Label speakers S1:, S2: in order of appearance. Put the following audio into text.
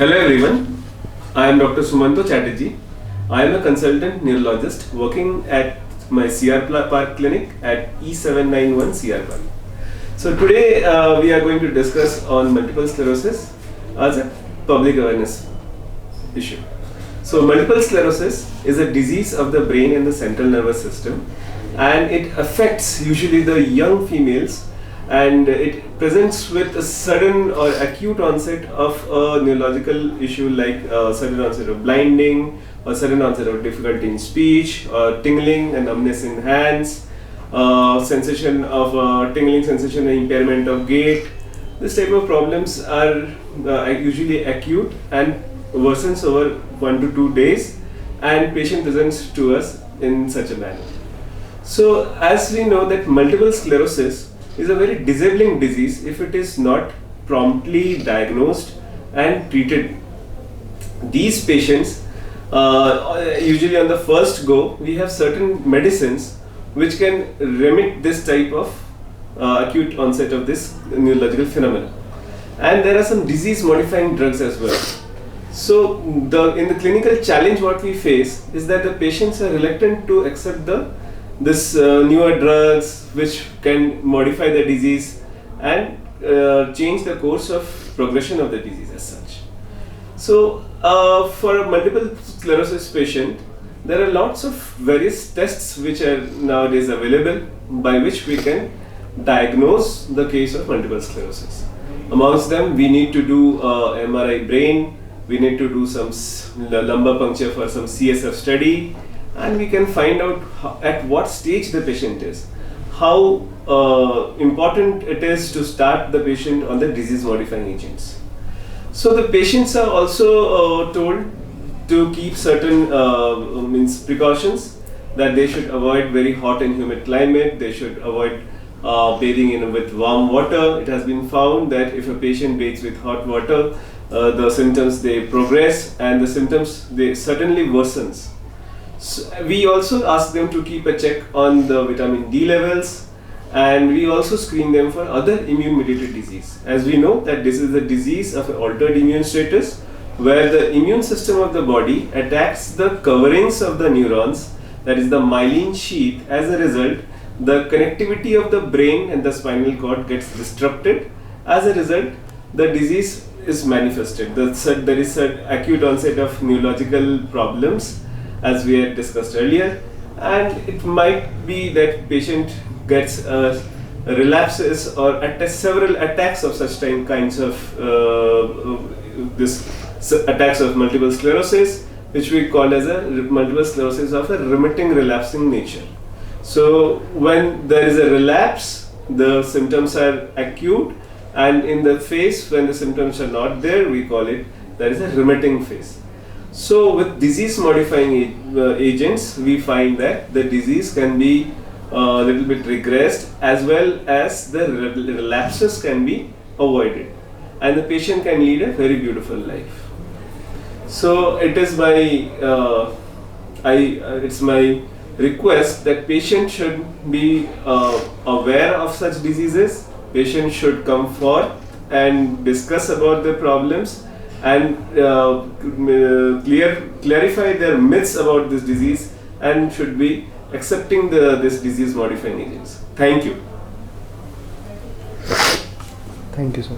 S1: Hello everyone, I am Dr. Sumanto Chatterjee. I am a consultant neurologist working at my CR Park clinic at E791 CR Park. So today we are going to discuss on multiple sclerosis as a public awareness issue. So multiple sclerosis is a disease of the brain and the central nervous system, and it affects usually the young females, and it presents with a sudden or acute onset of a neurological issue like sudden onset of blinding or sudden onset of difficulty in speech or tingling and numbness in hands, sensation of tingling sensation and impairment of gait. This type of problems are usually acute and worsens over 1 to 2 days, and patient presents to us in such a manner. So as we know that multiple sclerosis is a very disabling disease if it is not promptly diagnosed and treated. These patients, usually on the first go, we have certain medicines which can remit this type of acute onset of this neurological phenomenon. And there are some disease modifying drugs as well. So in the clinical challenge what we face is that the patients are reluctant to accept this newer drugs which can modify the disease and change the course of progression of the disease as such. So for a multiple sclerosis patient, there are lots of various tests which are nowadays available by which we can diagnose the case of multiple sclerosis. Amongst them, we need to do MRI brain, we need to do some lumbar puncture for some CSF study, and we can find out at what stage the patient is, how important it is to start the patient on the disease modifying agents. So the patients are also told to keep certain precautions, that they should avoid very hot and humid climate, they should avoid bathing with warm water. It has been found that if a patient bathes with hot water, the symptoms they progress and the symptoms they certainly worsens. So we also ask them to keep a check on the vitamin D levels, and we also screen them for other immune mediated disease. As we know that this is a disease of an altered immune status where the immune system of the body attacks the coverings of the neurons, that is the myelin sheath. As a result, the connectivity of the brain and the spinal cord gets disrupted. As a result, the disease is manifested. There is an acute onset of neurological problems as we had discussed earlier, and it might be that patient gets relapses or several attacks of such kinds of attacks of multiple sclerosis, which we call as a multiple sclerosis of a remitting relapsing nature. So when there is a relapse, the symptoms are acute, and in the phase when the symptoms are not there, we call it there is a remitting phase. So with disease modifying agents, we find that the disease can be a little bit regressed, as well as the relapses can be avoided, and the patient can lead a very beautiful life. So it is it's my request that patients should be aware of such diseases. Patients should come forth and discuss about the problems and clarify their myths about this disease, and should be accepting this disease modifying agents. Thank you.
S2: Thank you, sir.